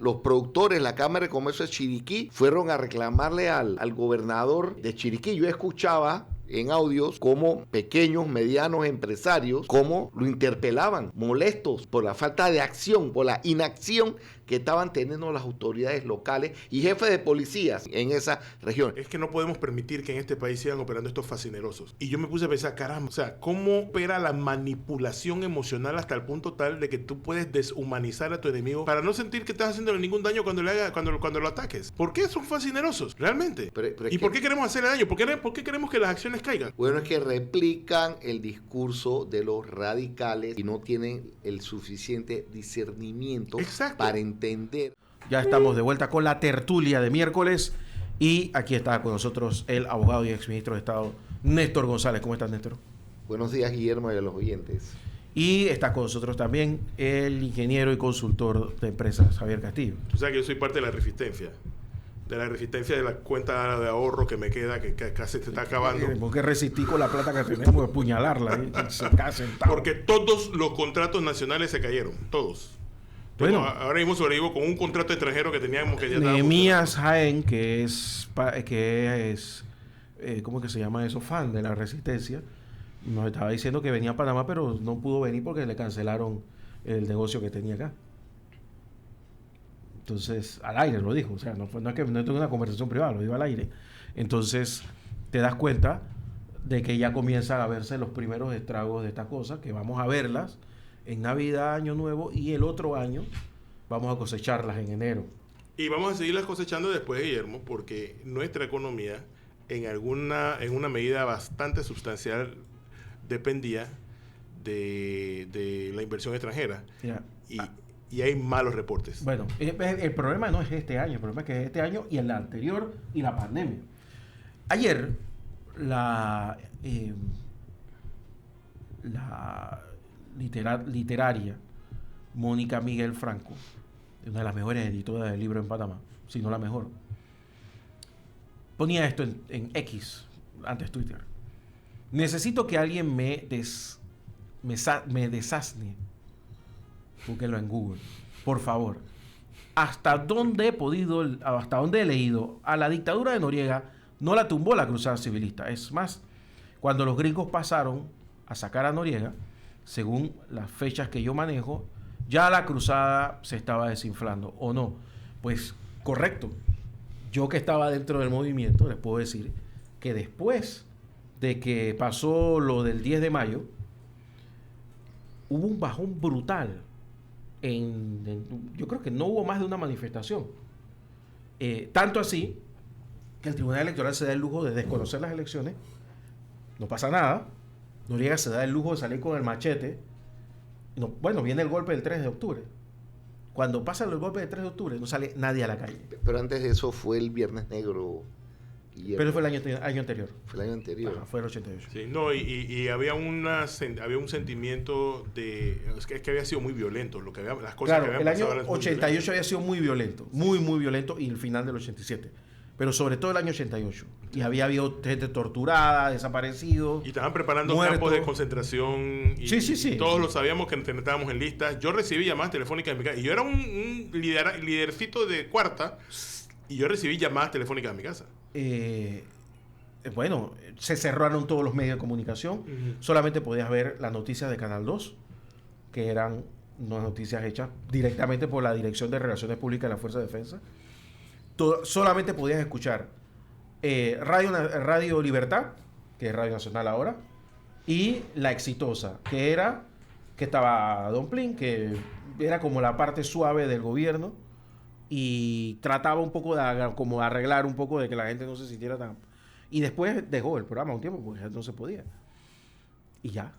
los productores, la Cámara de Comercio de Chiriquí, fueron a reclamarle al gobernador de Chiriquí. Yo escuchaba en audios como pequeños, medianos empresarios, como lo interpelaban, molestos por la falta de acción, por la inacción que estaban teniendo las autoridades locales y jefes de policías en esa región. Es que no podemos permitir que en este país sigan operando estos fascinerosos. Y yo me puse a pensar, caramba, o sea, ¿cómo opera la manipulación emocional hasta el punto tal de que tú puedes deshumanizar a tu enemigo para no sentir que estás haciéndole ningún daño cuando lo ataques? ¿Por qué son fascinerosos? Realmente. ¿Y por qué queremos hacerle daño? ¿Por qué queremos que las acciones caigan? Bueno, es que replican el discurso de los radicales y no tienen el suficiente discernimiento para entender. Ya estamos de vuelta con la tertulia de miércoles y aquí está con nosotros el abogado y exministro de Estado Néstor González. ¿Cómo estás, Néstor? Buenos días, Guillermo, y a los oyentes. Y está con nosotros también el ingeniero y consultor de empresas, Javier Castillo. Tú sabes que yo soy parte de la resistencia de la cuenta de ahorro que me queda, que casi se está acabando. Porque resistí con la plata que tenemos de apuñalarla. Porque todos los contratos nacionales se cayeron, todos. Bueno, ahora mismo sobrevivo con un contrato extranjero que teníamos que ya Nehemías Jaén, que es ¿cómo que se llama eso? Fan de la resistencia, nos estaba diciendo que venía a Panamá, pero no pudo venir porque le cancelaron el negocio que tenía acá. Entonces, al aire lo dijo, o sea, no es que no tengo una conversación privada, lo digo al aire. Entonces, te das cuenta de que ya comienzan a verse los primeros estragos de esta cosa, que vamos a verlas en Navidad, Año Nuevo, y el otro año vamos a cosecharlas en enero. Y vamos a seguirlas cosechando después, Guillermo, porque nuestra economía, en una medida bastante sustancial, dependía de la inversión extranjera. Y hay malos reportes. Bueno, el problema no es este año, el problema es que es este año y el anterior y la pandemia. Ayer, la literaria Mónica Miguel Franco, una de las mejores editoras de libros en Panamá, si no la mejor, ponía esto en X, antes Twitter. Necesito que alguien me desasne. Búsquenlo en Google, por favor. ¿Hasta dónde he leído? A la dictadura de Noriega no la tumbó la cruzada civilista. Es más, cuando los gringos pasaron a sacar a Noriega, según las fechas que yo manejo, ya la cruzada se estaba desinflando, ¿o no? Pues correcto. Yo que estaba dentro del movimiento, les puedo decir que después de que pasó lo del 10 de mayo, hubo un bajón brutal. Yo creo que no hubo más de una manifestación. Tanto así que el Tribunal Electoral se da el lujo de desconocer las elecciones. No pasa nada. Noriega se da el lujo de salir con el machete. Viene el golpe del 3 de octubre. Cuando pasa el golpe del 3 de octubre, no sale nadie a la calle. Pero antes de eso fue el Viernes Negro. Pero fue el año anterior. Fue el año anterior. Ajá, fue el 88. Sí, no, y había un sentimiento de... Es que había sido muy violento. Las cosas que habían pasado. El año 88 había sido muy violento. Muy, muy violento. Y el final del 87. Pero sobre todo el año 88. Y había habido gente torturada, desaparecidos. Y estaban preparando campos de concentración. Y, sí. Y todos lo sabíamos que estábamos en listas. Yo recibí llamadas telefónicas de mi casa. Y yo era un lidercito de cuarta. Y yo recibí llamadas telefónicas de mi casa. Se cerraron todos los medios de comunicación. Solamente podías ver las noticias de Canal 2, que eran unas noticias hechas directamente por la Dirección de Relaciones Públicas de la Fuerza de Defensa. Solamente podías escuchar Radio Libertad, que es Radio Nacional ahora, y La Exitosa, que estaba Don Plin, que era como la parte suave del gobierno y trataba un poco de como arreglar un poco de que la gente no se sintiera tan... Y después dejó el programa un tiempo porque no se podía. Y ya.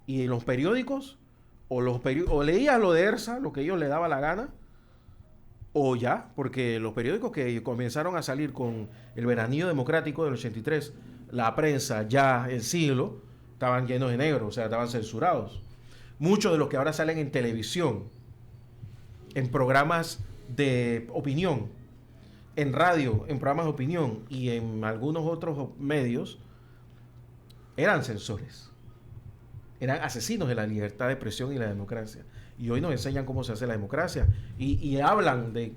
Y en los periódicos, o leías lo de ERSA, lo que ellos le daba la gana, o ya, porque los periódicos que comenzaron a salir con el veranillo democrático del 83, la prensa ya, el siglo, estaban llenos de negro, o sea, estaban censurados. Muchos de los que ahora salen en televisión, en programas de opinión, en radio, en programas de opinión y en algunos otros medios, eran censores. Eran asesinos de la libertad de expresión y la democracia. Y hoy nos enseñan cómo se hace la democracia. Y hablan de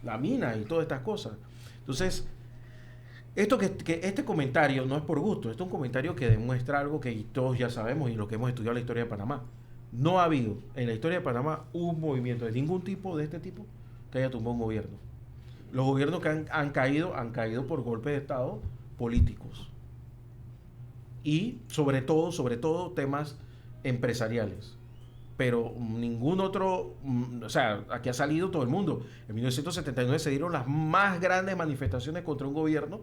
la mina y todas estas cosas. Entonces, esto que este comentario no es por gusto, esto es un comentario que demuestra algo que todos ya sabemos y lo que hemos estudiado en la historia de Panamá. No ha habido en la historia de Panamá un movimiento de ningún tipo de este tipo que haya tumbado un gobierno. Los gobiernos que han caído por golpes de Estado políticos. Y sobre todo temas empresariales. Pero ningún otro, o sea, aquí ha salido todo el mundo. En 1979 se dieron las más grandes manifestaciones contra un gobierno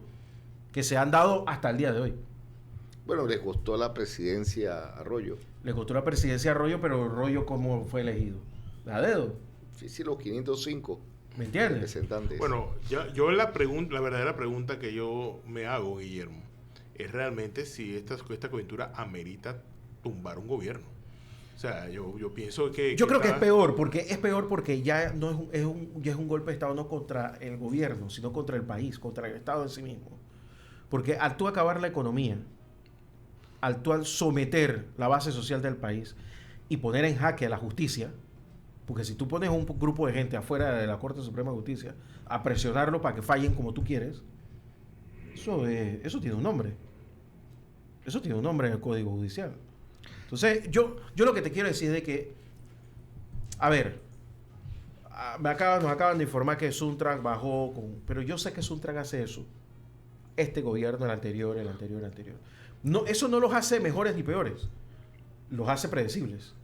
que se han dado hasta el día de hoy. Bueno, le costó la presidencia a Arroyo. Le costó la presidencia a Arroyo, pero Arroyo, ¿cómo fue elegido? ¿A dedo? Sí, los 505 ¿Me entiendes? representantes. Bueno, yo la verdadera pregunta que yo me hago, Guillermo, es realmente si esta coyuntura amerita tumbar un gobierno. O sea, yo pienso que... Yo creo que es peor porque ya no es un golpe de Estado no contra el gobierno, sino contra el país, contra el Estado en sí mismo. Porque al tú acabar la economía, al tú someter la base social del país y poner en jaque a la justicia, porque si tú pones un grupo de gente afuera de la Corte Suprema de Justicia a presionarlo para que fallen como tú quieres, eso tiene un nombre. Eso tiene un nombre en el Código Judicial. Entonces, yo lo que te quiero decir es de que, a ver, nos acaban de informar que Suntrak bajó, pero yo sé que Suntrak hace eso. Este gobierno, el anterior. No, eso no los hace mejores ni peores. Los hace predecibles.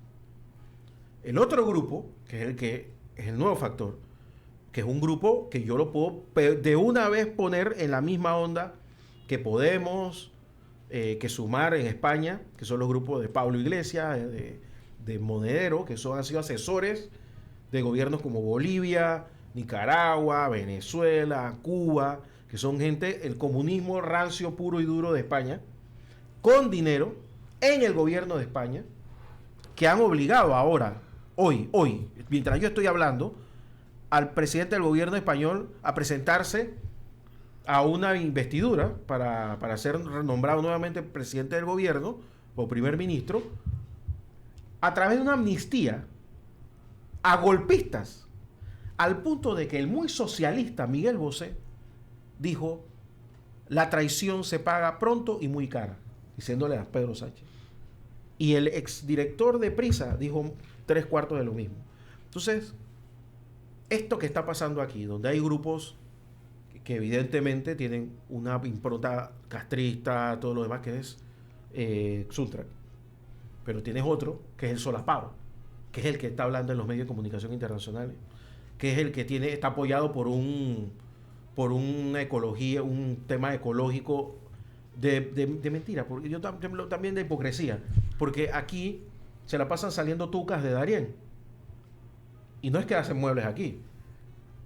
El otro grupo, que es el nuevo factor, que es un grupo que yo lo puedo de una vez poner en la misma onda que Podemos, que Sumar en España, que son los grupos de Pablo Iglesias, de Monedero, que han sido asesores de gobiernos como Bolivia, Nicaragua, Venezuela, Cuba, que son gente, el comunismo rancio, puro y duro de España, con dinero en el gobierno de España, que han obligado ahora, hoy, mientras yo estoy hablando, al presidente del gobierno español a presentarse a una investidura para ser nombrado nuevamente presidente del gobierno o primer ministro, a través de una amnistía a golpistas, al punto de que el muy socialista Miguel Bosé dijo: la traición se paga pronto y muy cara, diciéndole a Pedro Sánchez. Y el exdirector de Prisa dijo 3/4 de lo mismo. Entonces, esto que está pasando aquí, donde hay grupos que evidentemente tienen una impronta castrista, todo lo demás, que es Suntrak, pero tienes otro que es el solapado, que es el que está hablando en los medios de comunicación internacionales, que es el que está apoyado por una ecología, un tema ecológico de mentira, porque yo también de hipocresía, porque aquí se la pasan saliendo tucas de Darién, y no es que hacen muebles aquí,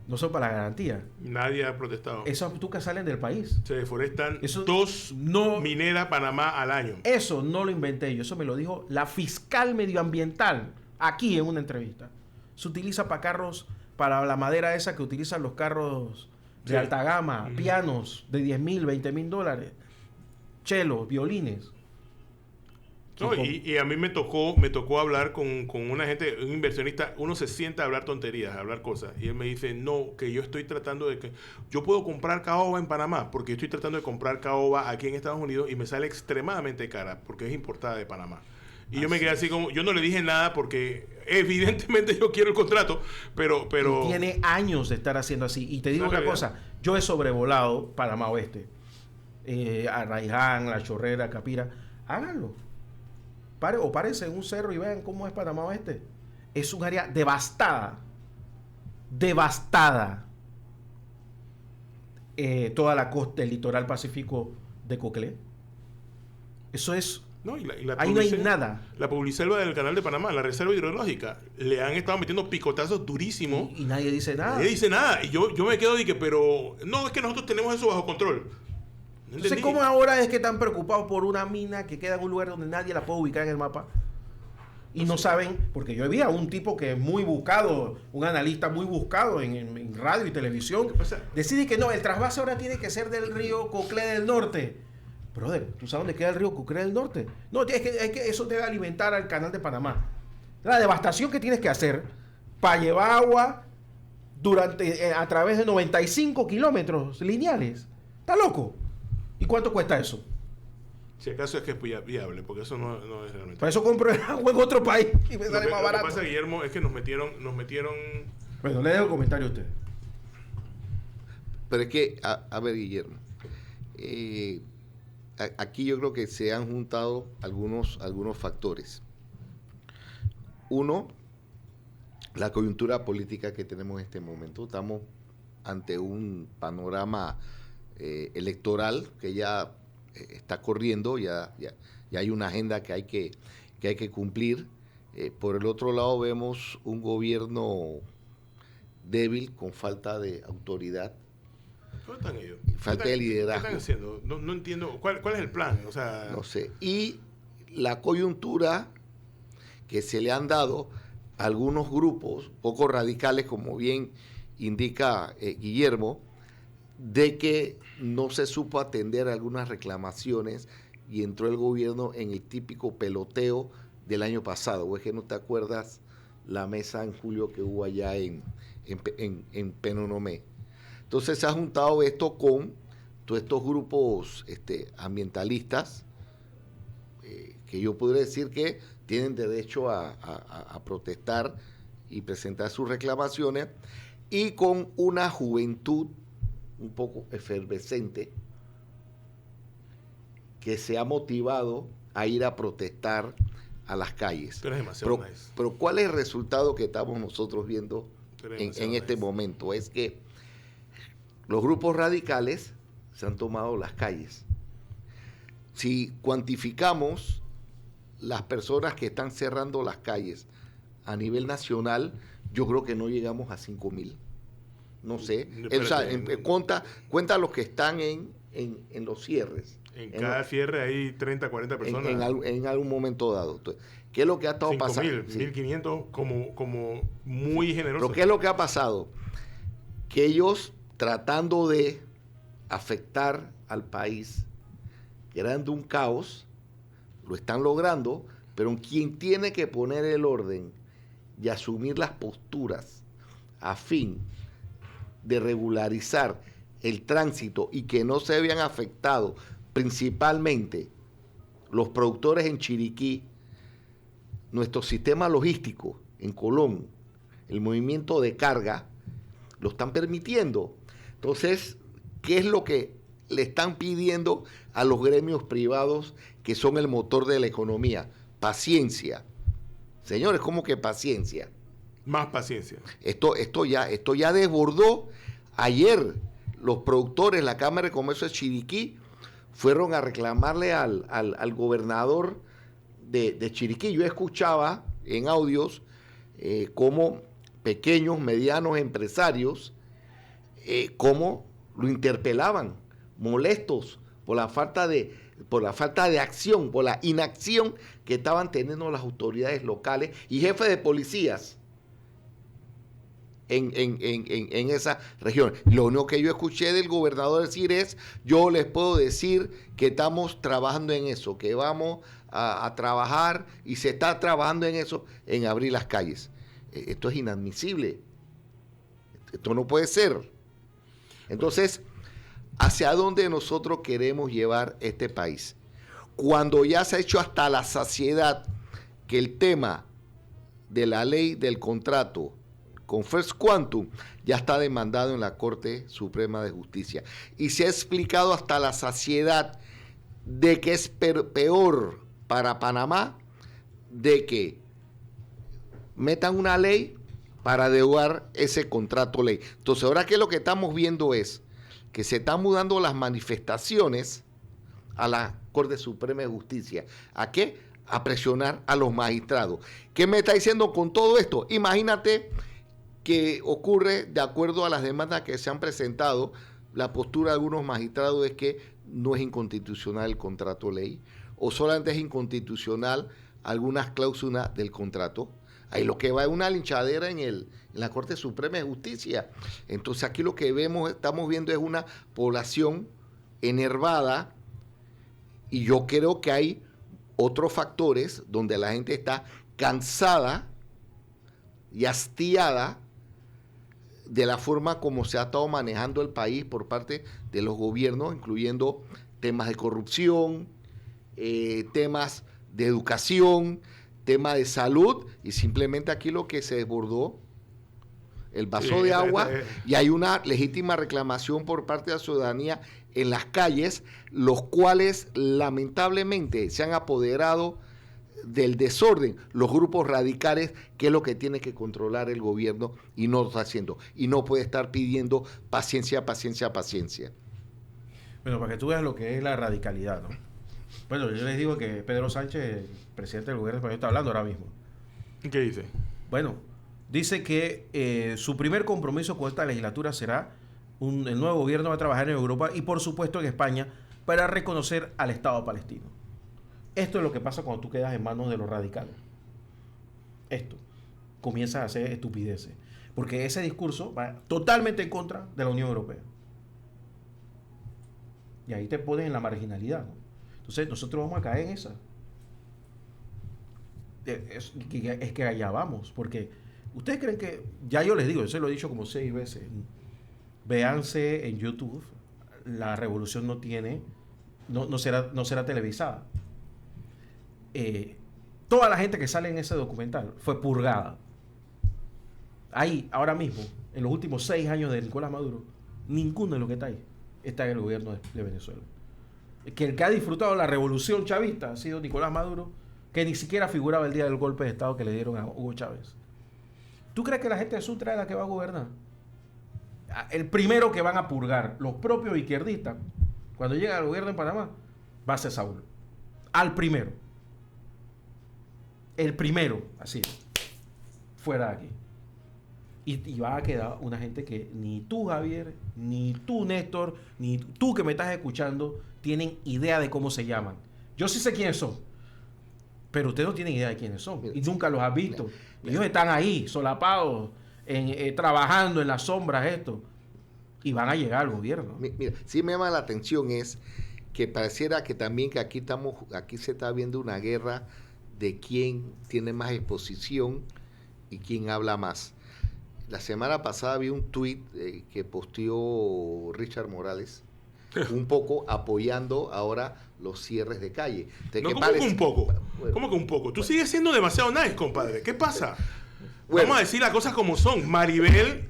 no son para la garantía. Nadie ha protestado. Esas tucas salen del país. Se deforestan Eso 2 mineras Panamá al año. Eso no lo inventé yo, eso me lo dijo la fiscal medioambiental aquí en una entrevista. Se utiliza para carros, para la madera esa que utilizan los carros de alta gama, pianos de $10,000, $20,000, chelos, violines. No, y a mí me tocó hablar con una gente, un inversionista. Uno se sienta a hablar tonterías, a hablar cosas, y él me dice: no, que yo estoy tratando de que yo puedo comprar caoba en Panamá, porque yo estoy tratando de comprar caoba aquí en Estados Unidos y me sale extremadamente cara porque es importada de Panamá. Y yo me quedé así como, yo no le dije nada porque evidentemente yo quiero el contrato, pero Y tiene años de estar haciendo así. Y te digo otra cosa, yo he sobrevolado Panamá Oeste, Arraiján, La Chorrera, Capira. Háganlo. Párense en un cerro y vean cómo es Panamá Oeste. Es un área devastada. Toda la costa, el litoral pacífico de Coclé. Eso es... No, ahí no hay nada. La publicelva del Canal de Panamá, la reserva hidrológica, le han estado metiendo picotazos durísimos. Y nadie dice nada. Nadie dice nada. Y yo me quedo de que, pero no, es que nosotros tenemos eso bajo control. Entonces, ¿cómo ahora es que están preocupados por una mina que queda en un lugar donde nadie la puede ubicar en el mapa? Y no saben, porque yo había un tipo que es muy buscado, un analista muy buscado en radio y televisión, decide que no, el trasvase ahora tiene que ser del río Coclé del Norte. Brother, ¿tú sabes dónde queda el río Coclé del Norte? No, es que eso debe alimentar al canal de Panamá. La devastación que tienes que hacer para llevar agua a través de 95 kilómetros lineales. ¿Está loco? ¿Y cuánto cuesta eso? Si acaso es que es viable, porque eso no es realmente. Para eso compro el agua en otro país y me sale más barato. Lo que pasa, Guillermo, es que nos metieron. Bueno, le dejo el comentario a usted. Pero es que, a ver, Guillermo, aquí yo creo que se han juntado algunos factores. Uno, la coyuntura política que tenemos en este momento. Estamos ante un panorama electoral que ya está corriendo, ya hay una agenda que hay que cumplir. Por el otro lado vemos un gobierno débil, con falta de autoridad. ¿Dónde están ellos? Falta de liderazgo. ¿Qué están haciendo? No entiendo. ¿Cuál es el plan? O sea, no sé. Y la coyuntura que se le han dado a algunos grupos poco radicales, como bien indica Guillermo, de que no se supo atender algunas reclamaciones y entró el gobierno en el típico peloteo del año pasado. ¿O es que no te acuerdas la mesa en julio que hubo allá en Penonomé? Entonces se ha juntado esto con todos estos grupos ambientalistas, que yo podría decir que tienen derecho a protestar y presentar sus reclamaciones, y con una juventud un poco efervescente que se ha motivado a ir a protestar a las calles. Pero es demasiado nice. Pero ¿cuál es el resultado que estamos nosotros viendo en este momento? Es que los grupos radicales se han tomado las calles. Si cuantificamos las personas que están cerrando las calles a nivel nacional, yo creo que no llegamos a 5,000. No sé. Cuenta los que están en los cierres. En cada cierre hay 30, 40 personas. En algún momento dado. Entonces, ¿qué es lo que ha estado pasando? 1,500 como muy generoso. Pero ¿qué es lo que ha pasado? Que ellos, tratando de afectar al país, creando un caos, lo están logrando, pero quien tiene que poner el orden y asumir las posturas a fin de regularizar el tránsito y que no se vean afectados principalmente los productores en Chiriquí, nuestro sistema logístico en Colón, el movimiento de carga, lo están permitiendo. Entonces, ¿qué es lo que le están pidiendo a los gremios privados que son el motor de la economía? Paciencia. Señores, ¿cómo que paciencia? Más paciencia. Esto ya desbordó. Ayer los productores, la Cámara de Comercio de Chiriquí, fueron a reclamarle al gobernador de Chiriquí. Yo escuchaba en audios cómo pequeños, medianos empresarios, cómo lo interpelaban, molestos por la falta de acción, por la inacción que estaban teniendo las autoridades locales y jefes de policías en esa región. Lo único que yo escuché del gobernador decir es: yo les puedo decir que estamos trabajando en eso, que vamos a trabajar y se está trabajando en eso, en abrir las calles. Esto es inadmisible. Esto no puede ser. Entonces, ¿hacia dónde nosotros queremos llevar este país? Cuando ya se ha hecho hasta la saciedad que el tema de la ley del contrato con First Quantum ya está demandado en la Corte Suprema de Justicia. Y se ha explicado hasta la saciedad de que es peor para Panamá de que metan una ley para derogar ese contrato ley. Entonces, ahora que lo que estamos viendo es que se están mudando las manifestaciones a la Corte Suprema de Justicia. ¿A qué? A presionar a los magistrados. ¿Qué me está diciendo con todo esto? Imagínate que ocurre, de acuerdo a las demandas que se han presentado, la postura de algunos magistrados es que no es inconstitucional el contrato ley, o solamente es inconstitucional algunas cláusulas del contrato. Ahí lo que va es una linchadera en la Corte Suprema de Justicia. Entonces aquí lo que estamos viendo es una población enervada, y yo creo que hay otros factores donde la gente está cansada y hastiada de la forma como se ha estado manejando el país por parte de los gobiernos, incluyendo temas de corrupción, temas de educación, temas de salud, y simplemente aquí lo que se desbordó el vaso de agua, y hay una legítima reclamación por parte de la ciudadanía en las calles, los cuales lamentablemente se han apoderado del desorden, los grupos radicales, que es lo que tiene que controlar el gobierno y no lo está haciendo. Y no puede estar pidiendo paciencia. Bueno, para que tú veas lo que es la radicalidad, ¿no? Bueno, yo les digo que Pedro Sánchez, el presidente del gobierno español, está hablando ahora mismo. ¿Qué dice? Bueno, dice que su primer compromiso con esta legislatura será el nuevo gobierno va a trabajar en Europa y por supuesto en España para reconocer al Estado palestino. Esto es lo que pasa cuando tú quedas en manos de los radicales. Esto. Comienzas a hacer estupideces. Porque ese discurso va totalmente en contra de la Unión Europea. Y ahí te pones en la marginalidad, ¿no? Entonces nosotros vamos a caer en esa. Es que allá vamos. Porque ustedes creen que... Ya yo les digo, yo se lo he dicho como 6 veces. Véanse en YouTube. La revolución no será televisada. Toda la gente que sale en ese documental fue purgada. Ahí, ahora mismo, en los últimos 6 años de Nicolás Maduro, ninguno de los que está ahí está en el gobierno de Venezuela. Que el que ha disfrutado la revolución chavista ha sido Nicolás Maduro, que ni siquiera figuraba el día del golpe de Estado que le dieron a Hugo Chávez. ¿Tú crees que la gente de Sutra es la que va a gobernar? El primero que van a purgar, los propios izquierdistas, cuando lleguen al gobierno en Panamá, va a ser Saúl. Al primero. El primero, así, fuera de aquí. Y va a quedar una gente que ni tú, Javier, ni tú, Néstor, ni tú que me estás escuchando, tienen idea de cómo se llaman. Yo sí sé quiénes son, pero ustedes no tienen idea de quiénes son. Y nunca los has visto. Ellos están ahí, solapados, trabajando en las sombras, y van a llegar al gobierno. Mira, sí me llama la atención es que pareciera que también que aquí se está viendo una guerra de quién tiene más exposición y quién habla más. La semana pasada vi un tuit que posteó Richard Morales, un poco apoyando ahora los cierres de calle. ¿Cómo que un poco? Bueno, ¿Cómo que un poco? Tú sigues siendo demasiado nice, compadre. ¿Qué pasa? Bueno, vamos a decir las cosas como son. Maribel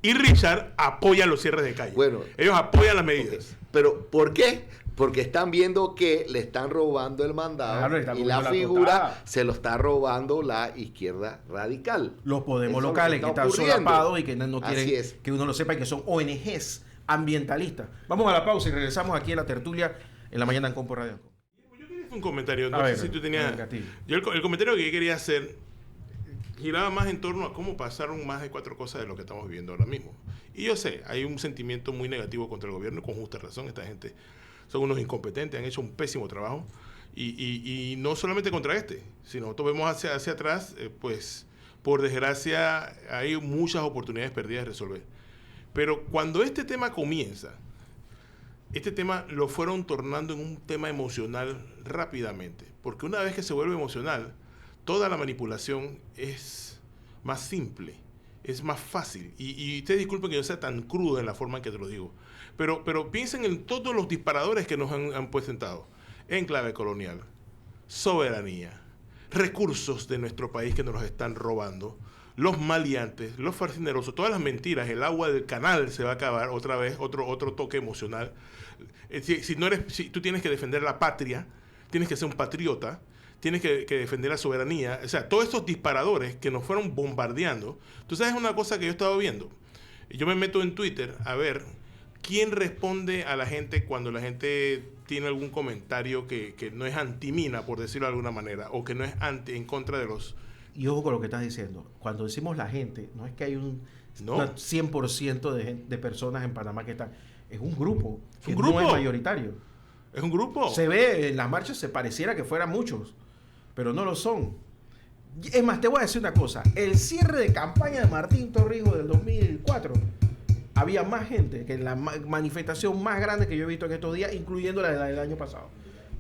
y Richard apoyan los cierres de calle. Bueno, ellos apoyan las medidas. Okay. ¿Pero por qué? Porque están viendo que le están robando el mandado, y la figura se lo está robando la izquierda radical. Los Podemos Eso locales que están solapados y que no quieren que uno lo sepa y que son ONGs ambientalistas. Vamos a la pausa y regresamos aquí a la tertulia en la mañana en Compo Radio. Yo quería hacer un comentario. No sé si tú tenías... Yo el comentario que yo quería hacer giraba más en torno a cómo pasaron más de 4 cosas de lo que estamos viviendo ahora mismo. Y yo sé, hay un sentimiento muy negativo contra el gobierno, con justa razón. Esta gente son unos incompetentes, han hecho un pésimo trabajo. Y no solamente contra si nosotros vemos hacia atrás, pues por desgracia hay muchas oportunidades perdidas de resolver. Pero cuando este tema comienza, este tema lo fueron tornando en un tema emocional rápidamente. Porque una vez que se vuelve emocional, toda la manipulación es más simple, es más fácil. Y ustedes disculpen que yo sea tan crudo en la forma en que te lo digo. Pero piensen en todos los disparadores que nos han presentado. Enclave colonial, soberanía, recursos de nuestro país que nos los están robando, los maleantes, los fascinerosos, todas las mentiras, el agua del canal se va a acabar otra vez, otro toque emocional. Si tú tienes que defender la patria, tienes que ser un patriota, tienes que defender la soberanía, o sea, todos estos disparadores que nos fueron bombardeando. Tú sabes una cosa que yo he estado viendo, yo me meto en Twitter a ver quién responde a la gente cuando la gente tiene algún comentario que no es anti-mina, por decirlo de alguna manera, o que no es en contra de los... Y ojo con lo que estás diciendo. Cuando decimos la gente, no es que hay un 100% de personas en Panamá que están... Es un grupo que no es mayoritario. Es un grupo. Se ve en las marchas, se pareciera que fueran muchos, pero no lo son. Es más, te voy a decir una cosa. El cierre de campaña de Martín Torrijos del 2004, había más gente que en la manifestación más grande que yo he visto en estos días, incluyendo la del año pasado.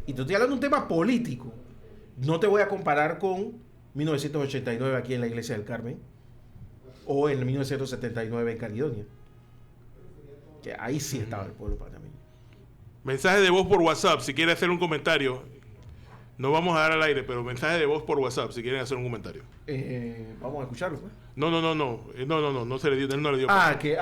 Y te estoy hablando de un tema político. No te voy a comparar con 1989 aquí en la Iglesia del Carmen, o en 1979 en Caledonia. Que ahí sí estaba el pueblo panameño. Mensaje de voz por WhatsApp, si quiere hacer un comentario. No vamos a dar al aire, pero mensaje de voz por WhatsApp, si quieren hacer un comentario. Vamos a escucharlo, pues. No se le dio, él no le dio. Que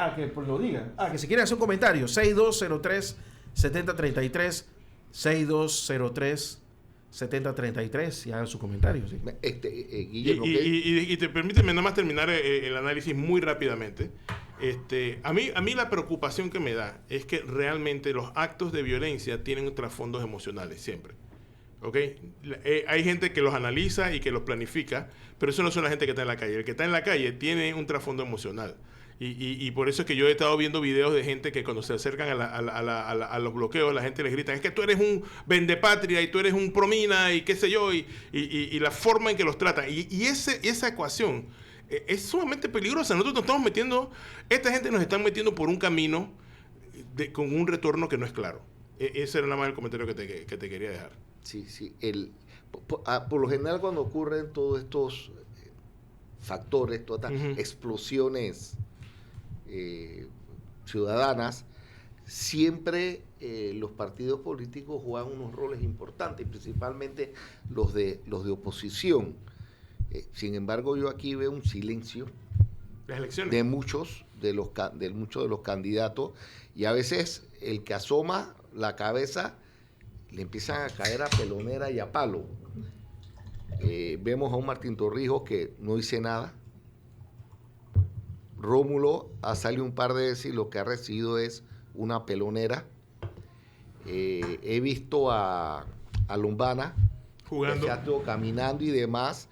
lo diga. Que si quieren hacer un comentario, 6203-7033, 6203-7033, y hagan su comentario, ¿sí? Guillermo, y te permíteme nada más terminar el análisis muy rápidamente. A mí la preocupación que me da es que realmente los actos de violencia tienen trasfondos emocionales siempre. ¿Ok? Hay gente que los analiza y que los planifica, pero eso no son la gente que está en la calle. El que está en la calle tiene un trasfondo emocional. Y por eso es que yo he estado viendo videos de gente que cuando se acercan a los bloqueos, la gente les grita, es que tú eres un vendepatria y tú eres un promina y qué sé yo, y la forma en que los tratan. Y esa ecuación es sumamente peligrosa. Nosotros nos estamos metiendo, esta gente nos está metiendo por un camino con un retorno que no es claro. Ese era nada más el comentario que te quería dejar. Sí. Por lo general, cuando ocurren todos estos factores, todas estas explosiones ciudadanas, siempre los partidos políticos juegan unos roles importantes, principalmente los de oposición. Sin embargo, yo aquí veo un silencio Las elecciones. de muchos de los candidatos, y a veces el que asoma la cabeza le empiezan a caer a pelonera y a palo. Vemos a un Martín Torrijos que no dice nada. Rómulo ha salido un par de veces y lo que ha recibido es una pelonera. He visto a Lombana jugando, caminando y demás.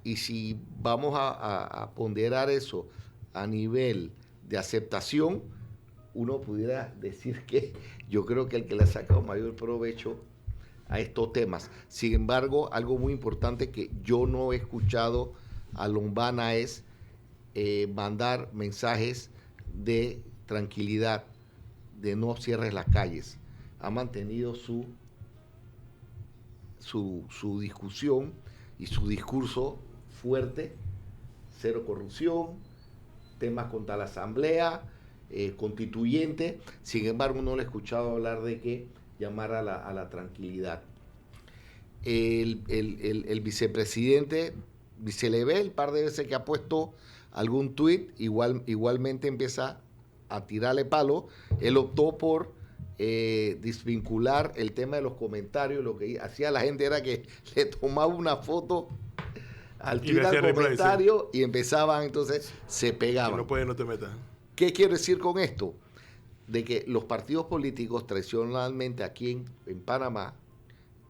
Y si vamos a ponderar eso a nivel de aceptación, uno pudiera decir que yo creo que el que le ha sacado mayor provecho a estos temas. Sin embargo, algo muy importante que yo no he escuchado a Lombana es mandar mensajes de tranquilidad, de no cierres las calles. Ha mantenido su discusión y su discurso fuerte, cero corrupción, temas contra la Asamblea Constituyente. Sin embargo, no le he escuchado hablar de que llamar a la tranquilidad. El vicepresidente, se le ve el par de veces que ha puesto algún tuit, igualmente empieza a tirarle palo. Él optó por desvincular el tema de los comentarios. Lo que hacía la gente era que le tomaba una foto al tirar el comentario y empezaban, entonces se pegaban. Si no puedes, no te metas. ¿Qué quiero decir con esto? De que los partidos políticos tradicionalmente aquí en Panamá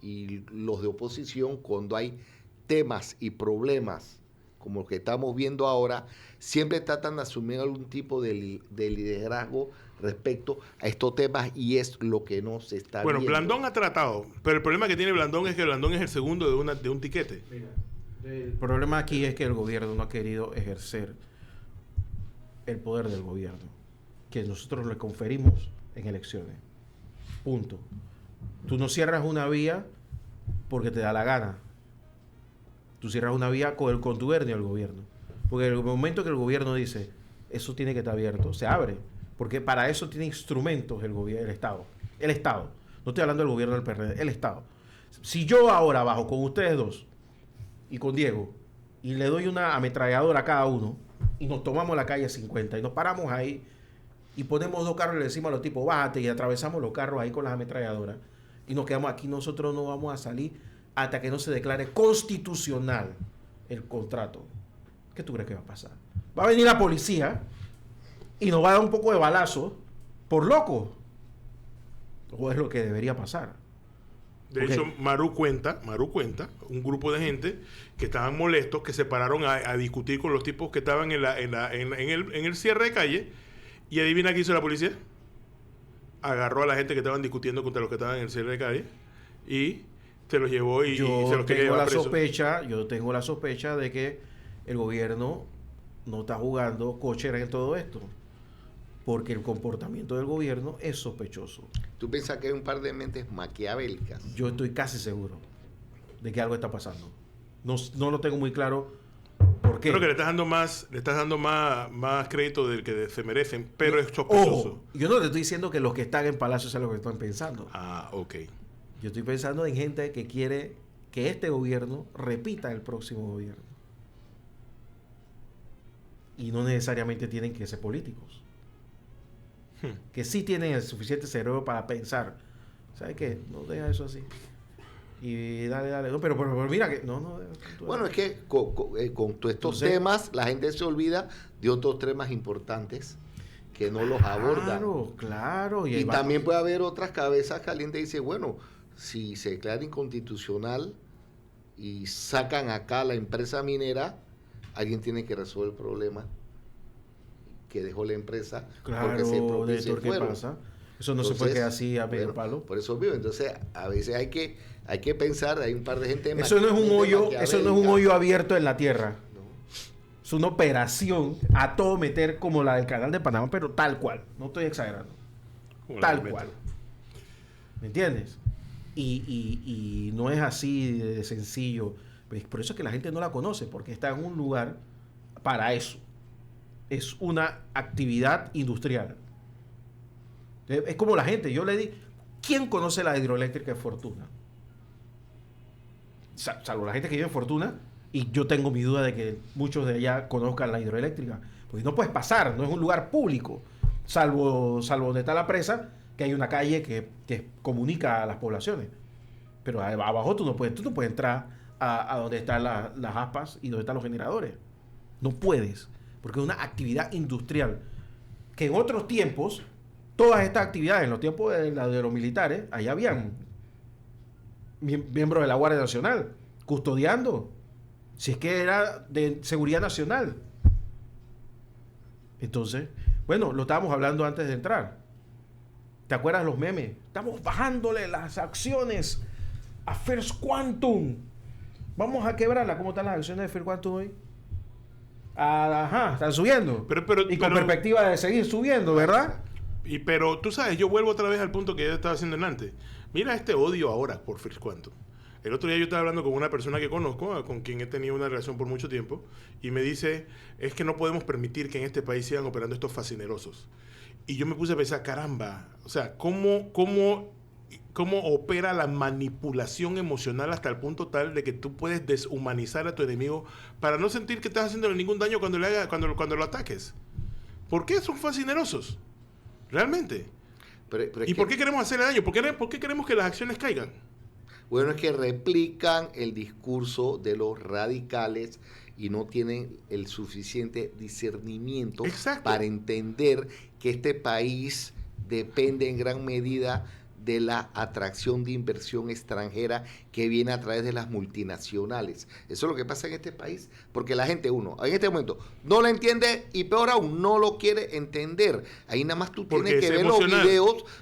y los de oposición, cuando hay temas y problemas como los que estamos viendo ahora, siempre tratan de asumir algún tipo de liderazgo respecto a estos temas, y es lo que no se está viendo. Bueno, Blandón ha tratado, pero el problema que tiene Blandón es que Blandón es el segundo de un tiquete. Mira, el problema aquí es que el gobierno no ha querido ejercer el poder del gobierno, que nosotros le conferimos en elecciones. Punto. Tú no cierras una vía porque te da la gana. Tú cierras una vía con el contubernio del gobierno. Porque en el momento que el gobierno dice, eso tiene que estar abierto, se abre. Porque para eso tiene instrumentos el gobierno, el Estado. El Estado. No estoy hablando del gobierno del PRD, el Estado. Si yo ahora bajo con ustedes dos y con Diego y le doy una ametralladora a cada uno y nos tomamos la calle 50 y nos paramos ahí y ponemos dos carros y le decimos a los tipos, bájate, y atravesamos los carros ahí con las ametralladoras y nos quedamos aquí, nosotros no vamos a salir hasta que no se declare constitucional el contrato. ¿Qué tú crees que va a pasar? Va a venir la policía y nos va a dar un poco de balazo por loco. O es lo que debería pasar. De hecho, Maru cuenta un grupo de gente que estaban molestos, que se pararon a discutir con los tipos que estaban en el cierre de calle, y adivina qué hizo la policía. Agarró a la gente que estaban discutiendo contra los que estaban en el cierre de calle y se los llevó y se los quería llevar presos. Yo tengo la sospecha de que el gobierno no está jugando cochera en todo esto, porque el comportamiento del gobierno es sospechoso. ¿Tú piensas que hay un par de mentes maquiavélicas? Yo estoy casi seguro de que algo está pasando. No lo tengo muy claro por qué. Creo que le estás dando más crédito del que se merecen, pero es sospechoso. Ojo, yo no te estoy diciendo que los que están en Palacio sean lo que están pensando. Ah, ok. Yo estoy pensando en gente que quiere que este gobierno repita el próximo gobierno. Y no necesariamente tienen que ser políticos. Que sí tienen el suficiente cerebro para pensar. ¿Sabes qué? No deja eso así. Y dale. No, pero mira que... No. Bueno, es que con todos estos temas la gente se olvida de otros temas importantes que no los abordan. Claro. Y también puede haber otras cabezas calientes y dice, bueno, si se declara inconstitucional y sacan acá la empresa minera, alguien tiene que resolver el problema que dejó la empresa porque se de ¿qué pasa? Eso no. Entonces, se puede quedar así a medio palo. Por eso vivo. Entonces, a veces hay que pensar, hay un par de gente... Eso no es un hoyo abierto en la tierra. No. Es una operación a todo meter como la del Canal de Panamá, pero tal cual. No estoy exagerando. Tal cual. ¿Me entiendes? Y no es así de sencillo. Por eso es que la gente no la conoce, porque está en un lugar para eso. Es una actividad industrial. Es como la gente. Yo le di... ¿Quién conoce la hidroeléctrica de Fortuna? Salvo la gente que vive en Fortuna, y yo tengo mi duda de que muchos de allá conozcan la hidroeléctrica. Porque no puedes pasar, no es un lugar público. Salvo donde está la presa, que hay una calle que comunica a las poblaciones. Pero abajo tú no puedes entrar a donde están las aspas y donde están los generadores. No puedes, porque es una actividad industrial. Que en otros tiempos, todas estas actividades, en los tiempos de los militares, allá habían miembros de la Guardia Nacional custodiando, si es que era de seguridad nacional. Entonces, bueno, lo estábamos hablando antes de entrar. ¿Te acuerdas los memes? Estamos bajándole las acciones a First Quantum. Vamos a quebrarla. ¿Cómo están las acciones de First Quantum hoy? Están subiendo. Pero con perspectiva de seguir subiendo, ¿verdad? Pero tú sabes, yo vuelvo otra vez al punto que yo estaba haciendo antes. Mira este odio ahora por First Quantum. El otro día yo estaba hablando con una persona que conozco, con quien he tenido una relación por mucho tiempo, y me dice, es que no podemos permitir que en este país sigan operando estos fascinerosos. Y yo me puse a pensar, caramba, o sea, ¿cómo opera la manipulación emocional hasta el punto tal de que tú puedes deshumanizar a tu enemigo para no sentir que estás haciéndole ningún daño cuando lo ataques? ¿Por qué son fascinerosos? Realmente. ¿Y por qué queremos hacerle daño? ¿Por qué queremos que las acciones caigan? Bueno, es que replican el discurso de los radicales y no tienen el suficiente discernimiento para entender que este país depende en gran medida de la atracción de inversión extranjera que viene a través de las multinacionales. Eso es lo que pasa en este país, porque la gente, en este momento, no lo entiende y peor aún, no lo quiere entender. Ahí nada más tú tienes que ver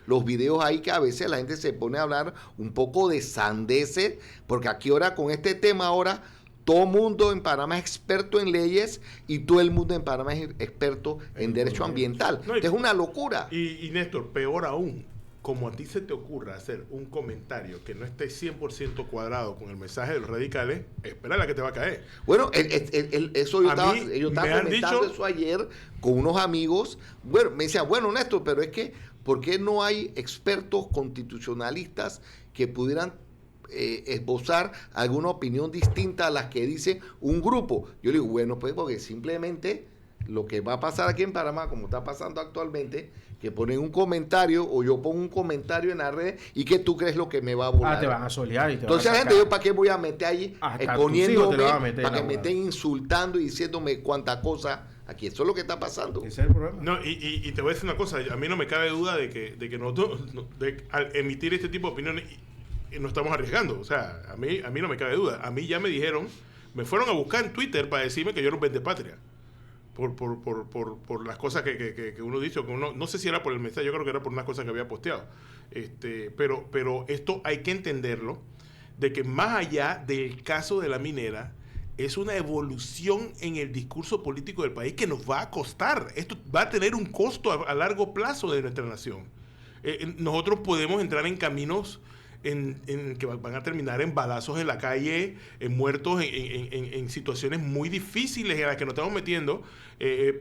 los videos ahí que a veces la gente se pone a hablar un poco de sandeces, porque aquí ahora con este tema ahora, todo el mundo en Panamá es experto en leyes y todo el mundo en Panamá es experto en derecho ambiental. Es una locura. Y Néstor, peor aún, como a ti se te ocurra hacer un comentario que no esté 100% cuadrado con el mensaje de los radicales, espera la que te va a caer. Bueno, eso yo estaba comentando eso ayer con unos amigos. Bueno, me decían, bueno, Néstor, pero es que, ¿por qué no hay expertos constitucionalistas que pudieran esbozar alguna opinión distinta a las que dice un grupo? Yo le digo, bueno, pues porque simplemente lo que va a pasar aquí en Panamá, como está pasando actualmente, que ponen un comentario o yo pongo un comentario en la red y que tú crees lo que me va a volar. Te van a solear y te entonces van a gente, yo para qué voy a meter allí exponiéndome para que me estén insultando y diciéndome cuánta cosa aquí. Eso es lo que está pasando. Ese es el problema. No, y te voy a decir una cosa, a mí no me cabe duda de que nosotros al emitir este tipo de opiniones nos estamos arriesgando. O sea, a mí no me cabe duda. A mí ya me dijeron, me fueron a buscar en Twitter para decirme que yo era un vendepatria. Por las cosas que uno dice, que uno, no sé si era por el mensaje, yo creo que era por unas cosas que había posteado. Pero esto hay que entenderlo, de que más allá del caso de la minera, es una evolución en el discurso político del país que nos va a costar. Esto va a tener un costo a largo plazo de nuestra nación. Nosotros podemos entrar en caminos en que van a terminar en balazos en la calle, en muertos, en situaciones muy difíciles en las que nos estamos metiendo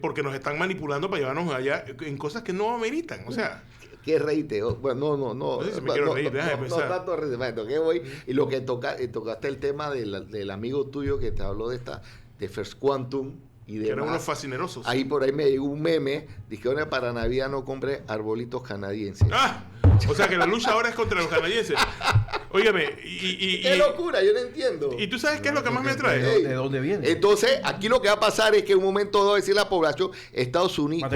porque nos están manipulando para llevarnos allá en cosas que no ameritan. O sea... ¿Qué reíte? Bueno, no. No sé si me quiero reír, déjame pensar. No tanto reír, ¿qué voy? Y lo que tocaste el tema del amigo tuyo que te habló de First Quantum y de que eran unos fascinerosos. Ahí por ahí me llegó un meme, dije, para Navidad no compré arbolitos canadienses. ¡Ah! O sea que la lucha ahora es contra los canadienses. Óigame, ¡qué locura! Yo no entiendo. ¿Y tú sabes qué es lo que más me atrae? ¿De dónde viene? Entonces, aquí lo que va a pasar es que en un momento dado, decir la población, Estados Unidos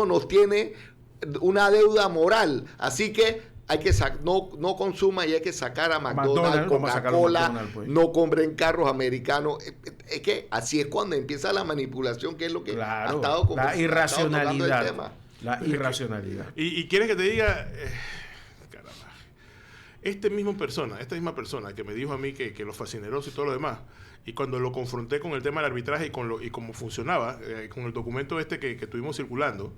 nos tiene una deuda moral. Así que hay que no consuma y hay que sacar a McDonald's, Coca-Cola, pues. No compren carros americanos. Es que así es cuando empieza la manipulación, que es lo que ha estado como la irracionalidad. La irracionalidad. ¿Y quieres que te diga? Caramba. Esta misma persona que me dijo a mí que los fascinerosos y todo lo demás, y cuando lo confronté con el tema del arbitraje y cómo funcionaba, con el documento que estuvimos circulando,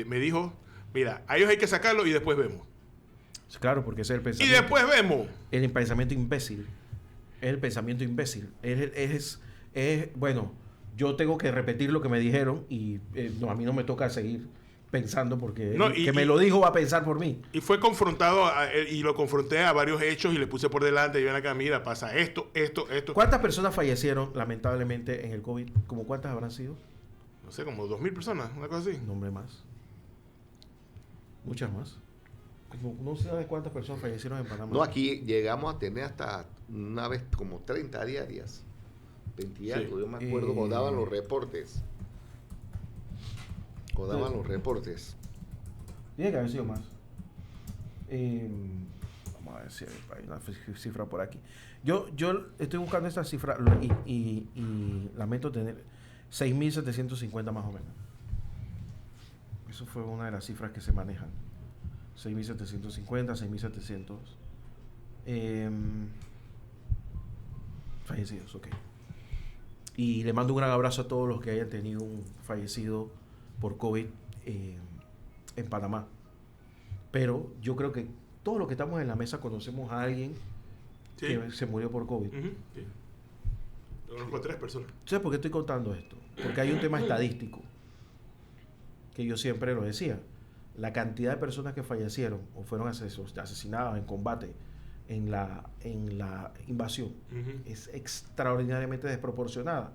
me dijo, mira, a ellos hay que sacarlo y después vemos. Claro, porque ese es el pensamiento. Y después vemos. El pensamiento imbécil. Es el pensamiento imbécil. Bueno, yo tengo que repetir lo que me dijeron y a mí no me toca seguir pensando porque me lo dijo va a pensar por mí. Y fue confrontado y lo confronté a varios hechos y le puse por delante y ven acá, mira, pasa esto. ¿Cuántas personas fallecieron lamentablemente en el COVID? ¿Cómo cuántas habrán sido? No sé, como 2,000 personas, una cosa así. No, hombre, más. Muchas más. No sé de cuántas personas fallecieron en Panamá. No, aquí llegamos a tener hasta una vez como 30 diarias. 20 y algo, yo me acuerdo cuando daban los reportes. Tiene que haber sido más. Vamos a ver si hay una cifra por aquí. Yo estoy buscando esta cifra y lamento tener 6.750 más o menos. Eso fue una de las cifras que se manejan. 6.750, 6.700 fallecidos, ok. Y le mando un gran abrazo a todos los que hayan tenido un fallecido por COVID en Panamá. Pero yo creo que todos los que estamos en la mesa conocemos a alguien que se murió por COVID. Sí. Conozco a 3 personas. ¿Sabes por qué estoy contando esto? Porque hay un tema estadístico que yo siempre lo decía. La cantidad de personas que fallecieron o fueron asesinadas en combate en la invasión es extraordinariamente desproporcionada,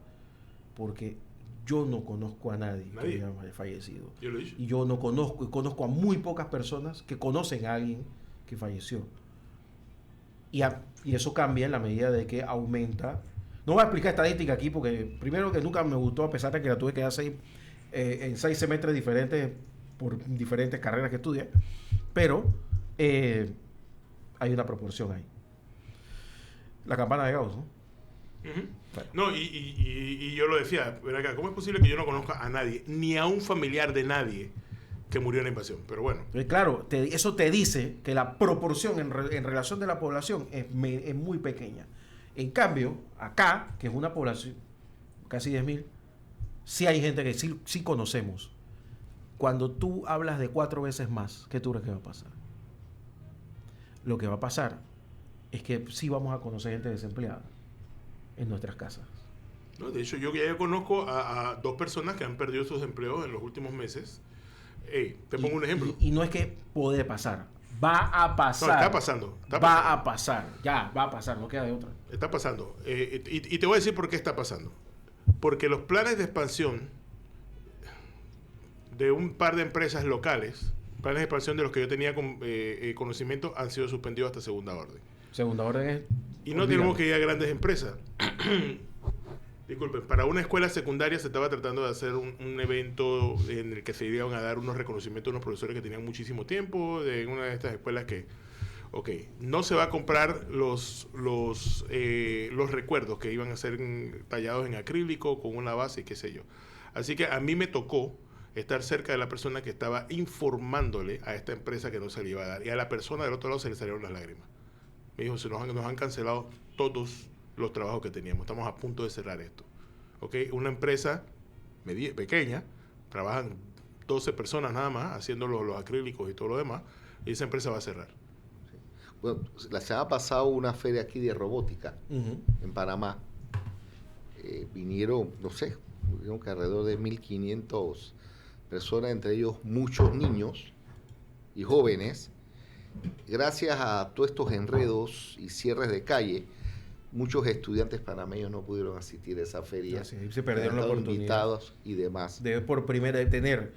porque yo no conozco a nadie que haya fallecido. Yo lo he dicho. Y yo no conozco a muy pocas personas que conocen a alguien que falleció. Y eso cambia en la medida de que aumenta. No voy a explicar estadística aquí porque primero que nunca me gustó, a pesar de que la tuve que hacer en 6 semestres diferentes por diferentes carreras que estudié, pero hay una proporción ahí. La campana de Gauss, ¿no? Bueno. No, y yo lo decía, ¿cómo es posible que yo no conozca a nadie, ni a un familiar de nadie que murió en la invasión? Pero bueno. Claro, eso te dice que la proporción en relación de la población es muy pequeña. En cambio, acá, que es una población casi 10.000, sí hay gente que sí conocemos. Cuando tú hablas de 4 veces más, ¿qué tú crees que va a pasar? Lo que va a pasar es que sí vamos a conocer gente desempleada en nuestras casas. No, de hecho, yo conozco a 2 personas que han perdido sus empleos en los últimos meses. Te pongo un ejemplo. Y no es que puede pasar, va a pasar. No, está pasando. Va a pasar, ya, va a pasar, no queda de otra. Está pasando. Y te voy a decir por qué está pasando. Porque los planes de expansión de un par de empresas locales, planes de expansión de los que yo tenía conocimiento, han sido suspendidos hasta segunda orden. Segunda orden es... Y no tenemos que ir a grandes empresas. Disculpen, para una escuela secundaria se estaba tratando de hacer un evento en el que se iban a dar unos reconocimientos a unos profesores que tenían muchísimo tiempo, de una de estas escuelas que... Ok, no se va a comprar los recuerdos que iban a ser tallados en acrílico con una base y qué sé yo. Así que a mí me tocó estar cerca de la persona que estaba informándole a esta empresa que no se le iba a dar. Y a la persona del otro lado se le salieron las lágrimas. Me dijo, nos han cancelado todos los trabajos que teníamos. Estamos a punto de cerrar esto. ¿Okay? Una empresa pequeña, trabajan 12 personas nada más haciendo los acrílicos y todo lo demás, y esa empresa va a cerrar. Bueno, la semana pasada hubo una feria aquí de robótica en Panamá. Vinieron, no sé, vinieron que alrededor de 1.500 personas, entre ellos muchos niños y jóvenes. Gracias a todos estos enredos y cierres de calle, muchos estudiantes panameños no pudieron asistir a esa feria. Sí, se perdieron la oportunidad. Invitados y demás. De tener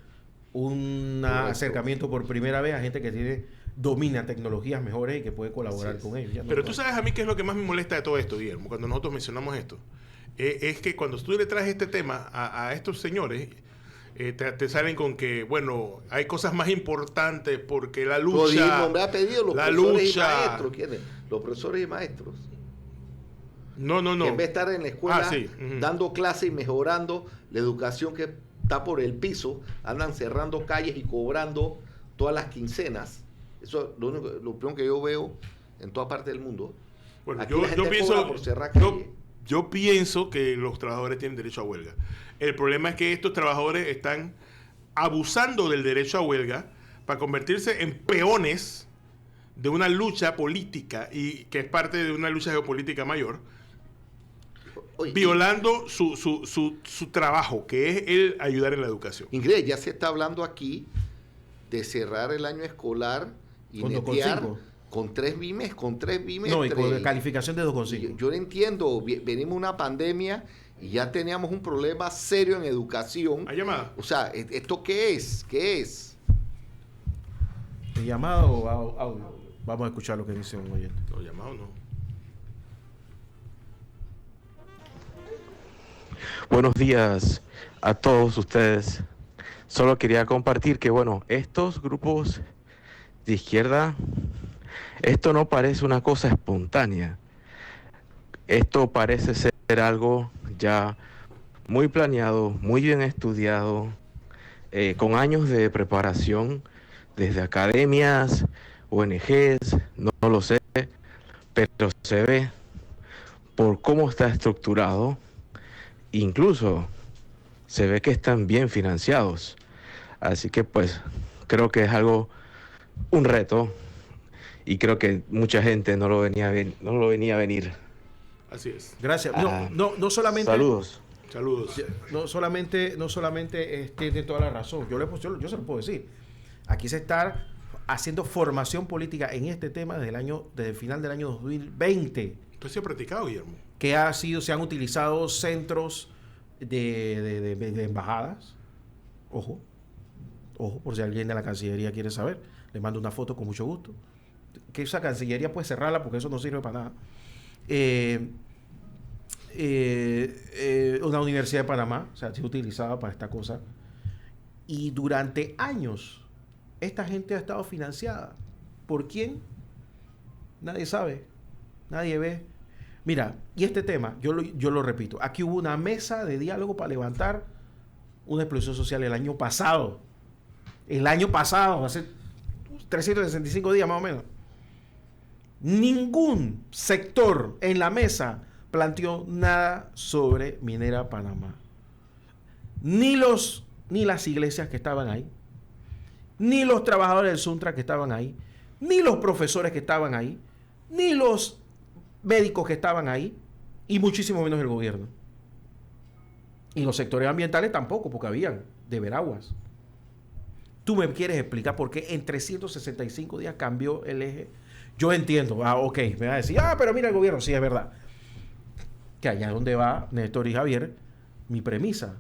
un acercamiento por primera vez a gente que domina tecnologías mejores y que puede colaborar con ellos. Ya no. Pero tú sabes a mí qué es lo que más me molesta de todo esto, Guillermo, cuando nosotros mencionamos esto. Es que cuando tú le traes este tema a estos señores, te salen con que, bueno, hay cosas más importantes porque la lucha... Me ha pedido los la profesores lucha, y maestros. ¿Quiénes? Los profesores y maestros. No. Que en vez de estar en la escuela Sí. dando clases y mejorando la educación que está por el piso, andan cerrando calles y cobrando todas las quincenas. Eso es lo primero que yo veo en toda parte del mundo. Bueno, Aquí la gente yo pienso, cobra por cerrar calle. yo pienso que los trabajadores tienen derecho a huelga. El problema es que estos trabajadores están abusando del derecho a huelga para convertirse en peones de una lucha política y que es parte de una lucha geopolítica mayor, Oye, violando su trabajo, que es el ayudar en la educación. Ingrid, ya se está hablando aquí de cerrar el año escolar y Con netear 2,5. con tres bimes. No, y con calificación de 2,5. Yo lo entiendo, venimos de una pandemia y ya teníamos un problema serio en educación. ¿Hay llamada? O sea, ¿esto qué es? ¿Qué es? ¿Llamado o audio? Vamos a escuchar lo que dice un oyente. No, llamado no. Buenos días a todos ustedes. Solo quería compartir que, bueno, estos grupos de izquierda, esto no parece una cosa espontánea. Esto parece ser algo ya muy planeado, muy bien estudiado, con años de preparación desde academias, ONGs, no lo sé, pero se ve por cómo está estructurado. Incluso se ve que están bien financiados. Así que pues creo que es un reto y creo que mucha gente no lo venía a venir. Así es. Gracias. No solamente... Saludos. Saludos. No solamente tiene toda la razón. Yo se lo puedo decir. Aquí se está haciendo formación política en este tema desde el final del año 2020. ¿Tú has sido practicado, Guillermo? Que se han utilizado centros de embajadas. Ojo, por si alguien de la Cancillería quiere saber. Le mando una foto con mucho gusto. Que esa Cancillería puede cerrarla porque eso no sirve para nada. Una universidad de Panamá, o sea, ha sido utilizada para esta cosa. Y durante años, esta gente ha estado financiada. ¿Por quién? Nadie sabe. Nadie ve. Mira, y este tema, yo lo repito, aquí hubo una mesa de diálogo para levantar una explosión social el año pasado. Hace 365 días más o menos. Ningún sector en la mesa planteó nada sobre Minera Panamá. Ni las iglesias que estaban ahí, ni los trabajadores del Suntra que estaban ahí, ni los profesores que estaban ahí, ni los médicos que estaban ahí, y muchísimo menos el gobierno. Y los sectores ambientales tampoco, porque habían de Veraguas. ¿Tú me quieres explicar por qué en 365 días cambió el eje? Yo entiendo, ok, me va a decir, pero mira el gobierno, sí, es verdad. Que allá donde va Néstor y Javier, mi premisa,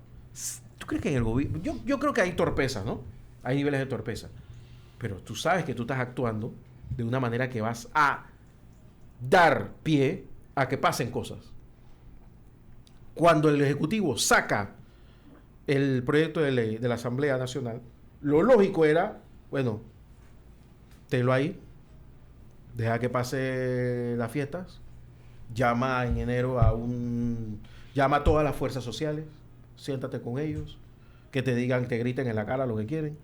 ¿tú crees que en el gobierno? Yo creo que hay torpeza, ¿no? Hay niveles de torpeza. Pero tú sabes que tú estás actuando de una manera que vas a dar pie a que pasen cosas. Cuando el Ejecutivo saca el proyecto de ley de la Asamblea Nacional, lo lógico era, bueno, tenlo ahí, deja que pase las fiestas, llama en enero llama a todas las fuerzas sociales, siéntate con ellos, que te digan, te griten en la cara lo que quieren.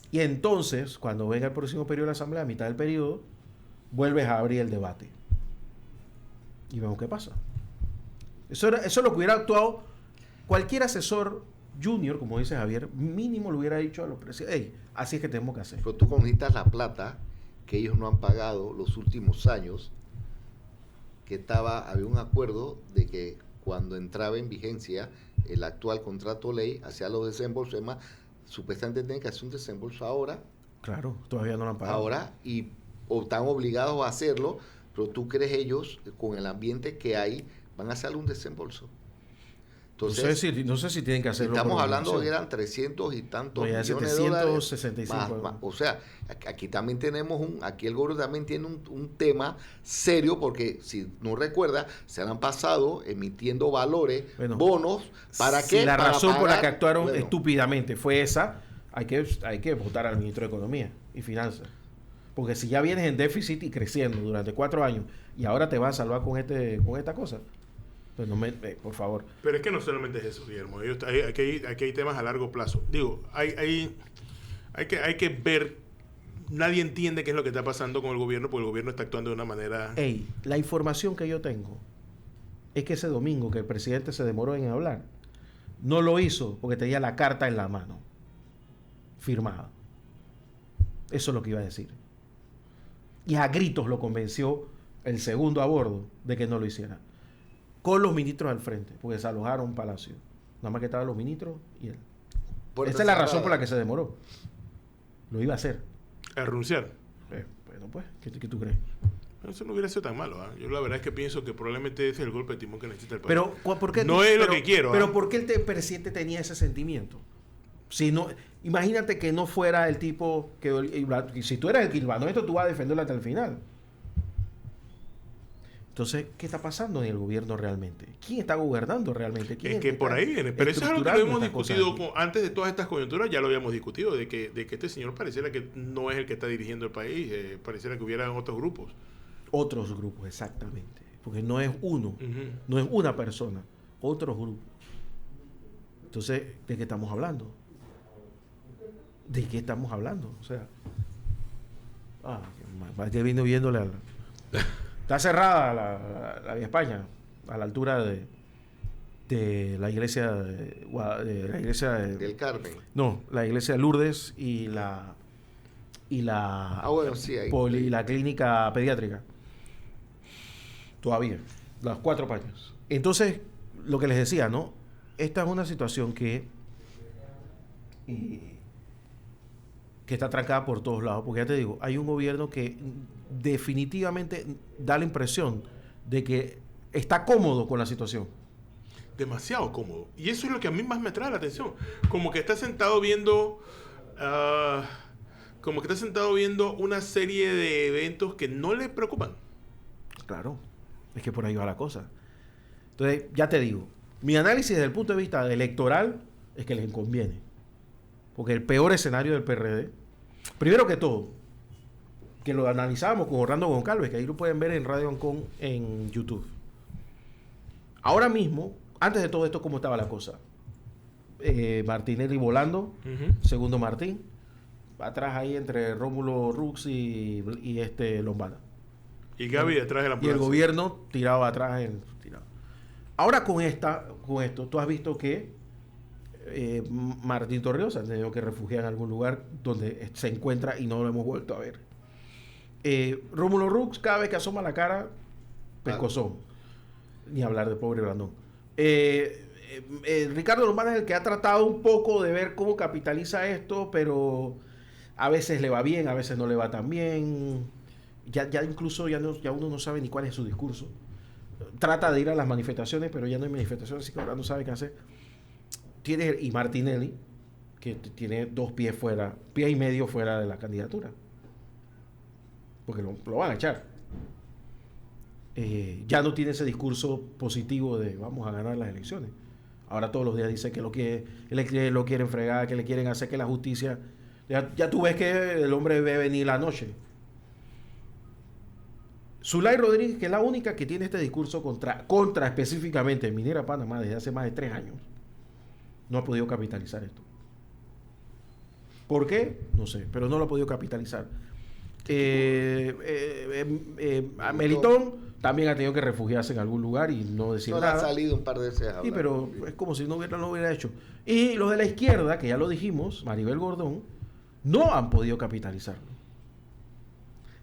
Y entonces, cuando venga el próximo periodo de la Asamblea, a mitad del periodo, vuelves a abrir el debate. Y vemos qué pasa. Eso es lo que hubiera actuado cualquier asesor Junior, como dice Javier, mínimo le hubiera dicho a los presidentes, hey, así es que tenemos que hacer. Pero tú necesitas la plata que ellos no han pagado los últimos años, que había un acuerdo de que cuando entraba en vigencia el actual contrato ley, hacía los desembolsos, además, supuestamente tienen que hacer un desembolso ahora. Claro, todavía no lo han pagado. Ahora, o están obligados a hacerlo, pero tú crees ellos, con el ambiente que hay, van a hacer un desembolso. Entonces, no sé si tienen que hacerlo. Estamos hablando de eran 300 y tantos no, millones de dólares. 765. Más. O sea, aquí también tenemos aquí el gobierno también tiene un tema serio, porque si no recuerda, se han pasado emitiendo valores, bonos, ¿para qué? Si la para razón pagar, por la que actuaron estúpidamente fue esa, hay que votar al ministro de Economía y Finanzas. Porque si ya vienes en déficit y creciendo durante 4 años y ahora te vas a salvar con esta cosa, pues por favor. Pero es que no solamente es eso, Guillermo. Aquí hay temas a largo plazo. Digo, hay que ver. Nadie entiende qué es lo que está pasando con el gobierno, porque el gobierno está actuando de una manera... La información que yo tengo es que ese domingo que el presidente se demoró en hablar, no lo hizo porque tenía la carta en la mano, firmada. Eso es lo que iba a decir. Y a gritos lo convenció el segundo a bordo de que no lo hiciera. Con los ministros al frente, porque desalojaron Palacio. Nada más que estaban los ministros y él. Esa es la razón por la que se demoró. Lo iba a hacer. ¿A renunciar? Bueno, pues, ¿qué tú crees? Eso no hubiera sido tan malo. Yo la verdad es que pienso que probablemente ese es el golpe de timón que necesita el país. Pero, ¿por qué no es lo que quiero. Pero ¿por qué el presidente tenía ese sentimiento? Si no, imagínate que no fuera el tipo que si tú eras el que iba, esto tú vas a defenderlo hasta el final. Entonces, ¿qué está pasando en el gobierno realmente? ¿Quién está gobernando realmente? Es que por ahí viene. Pero eso es algo que lo hemos discutido antes de todas estas coyunturas. Ya lo habíamos discutido, de que este señor pareciera que no es el que está dirigiendo el país. Pareciera que hubieran otros grupos. Otros grupos, exactamente. Porque no es uno, no es una persona, otros grupos. Entonces, ¿de qué estamos hablando? ¿De qué estamos hablando? O sea, que vino viéndole está cerrada la Vía España, a la altura de la iglesia del Carmen. No, la iglesia de Lourdes y la la clínica pediátrica. Todavía, las 4 paños. Entonces, lo que les decía, ¿no? Esta es una situación que está trancada por todos lados, porque ya te digo, hay un gobierno que definitivamente da la impresión de que está cómodo con la situación. Demasiado cómodo. Y eso es lo que a mí más me trae la atención. Como que está sentado viendo una serie de eventos que no le preocupan. Claro, es que por ahí va la cosa. Entonces, ya te digo, mi análisis desde el punto de vista electoral es que les conviene. Porque el peor escenario del PRD, primero que todo, que lo analizábamos con Orlando Goncalves, que ahí lo pueden ver en Radio Ancon en YouTube. Ahora mismo, antes de todo esto, ¿cómo estaba la cosa? Martinelli volando, segundo Martín, atrás ahí entre Rómulo Rux y Lombana. Y Gaby detrás de la ambulancia. Y el gobierno tirado atrás. Ahora con esto, tú has visto que Martín Torrijos ha tenido que refugiar en algún lugar donde se encuentra y no lo hemos vuelto a ver. Rómulo Rux, cada vez que asoma la cara, pescozón. Ni hablar de pobre Blandón. Ricardo Lombana es el que ha tratado un poco de ver cómo capitaliza esto, pero a veces le va bien, a veces no le va tan bien. Ya incluso ya uno no sabe ni cuál es su discurso. Trata de ir a las manifestaciones, pero ya no hay manifestaciones, así que ahora no sabe qué hacer. Y Martinelli, que tiene 2 pies fuera, pie y medio fuera de la candidatura. Porque lo van a echar. Ya no tiene ese discurso positivo de vamos a ganar las elecciones. Ahora todos los días dice que lo quieren fregar, que le quieren hacer que la justicia... Ya tú ves que el hombre ve venir la noche. Zulay Rodríguez, que es la única que tiene este discurso contra específicamente Minera Panamá desde hace más de 3 años, no ha podido capitalizar esto. ¿Por qué? No sé, pero no lo ha podido capitalizar. Melitón también ha tenido que refugiarse en algún lugar y no decir No, nada. ha salido un par de veces a Sí, hablar. pero es como si no lo hubiera hecho. Y los de la izquierda, que ya lo dijimos, Maribel Gordón, no han podido capitalizarlo.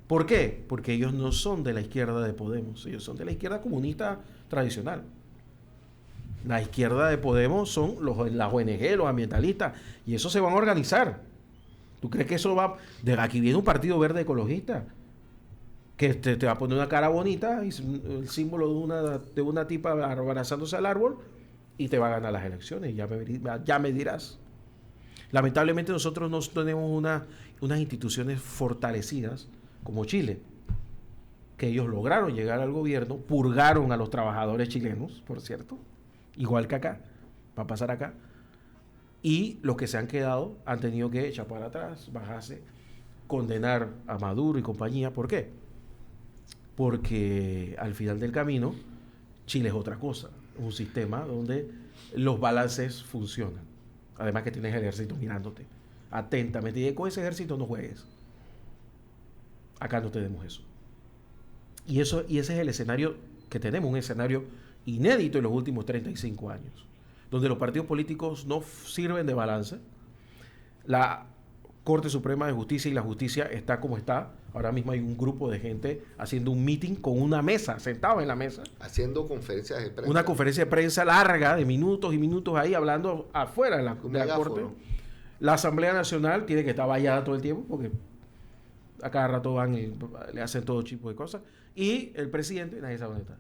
¿Por qué? Porque ellos no son de la izquierda de Podemos, ellos son de la izquierda comunista tradicional. La izquierda de Podemos son las ONG, los ambientalistas, y eso se van a organizar. ¿Tú crees que eso va? De aquí viene un partido verde ecologista que te va a poner una cara bonita y el símbolo de una tipa abrazándose al árbol y te va a ganar las elecciones. Ya me dirás. Lamentablemente nosotros no tenemos unas instituciones fortalecidas como Chile, que ellos lograron llegar al gobierno, purgaron a los trabajadores chilenos, por cierto, igual que acá, va a pasar acá, y los que se han quedado han tenido que echar para atrás, bajarse, condenar a Maduro y compañía. ¿Por qué? Porque al final del camino Chile es otra cosa, un sistema donde los balances funcionan. Además que tienes el ejército mirándote atentamente, y con ese ejército no juegues. Acá no tenemos eso. Y ese es el escenario que tenemos, un escenario inédito en los últimos 35 años, donde los partidos políticos no sirven de balance. La Corte Suprema de Justicia y la justicia está como está. Ahora mismo hay un grupo de gente haciendo un meeting con una mesa, sentados en la mesa. Haciendo conferencias de prensa. Una conferencia de prensa larga, de minutos y minutos ahí, hablando afuera de la megáfono. Corte. La Asamblea Nacional tiene que estar vallada todo el tiempo, porque a cada rato van y le hacen todo tipo de cosas. Y el presidente, nadie sabe dónde está.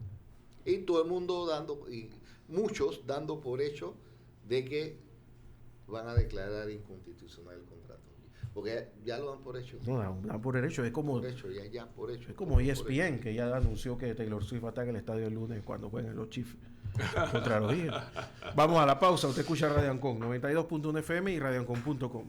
Y todo el mundo y muchos dando por hecho de que van a declarar inconstitucional el contrato. Porque ya lo dan por hecho. No, dan por derecho. Es como, Por hecho, ya por hecho. es como ESPN, que ya anunció que Taylor Swift va a estar en el estadio el lunes cuando jueguen los Chiefs contra los Eagles. Vamos a la pausa. Usted escucha Radio Ancon 92.1 FM y radioancon.com.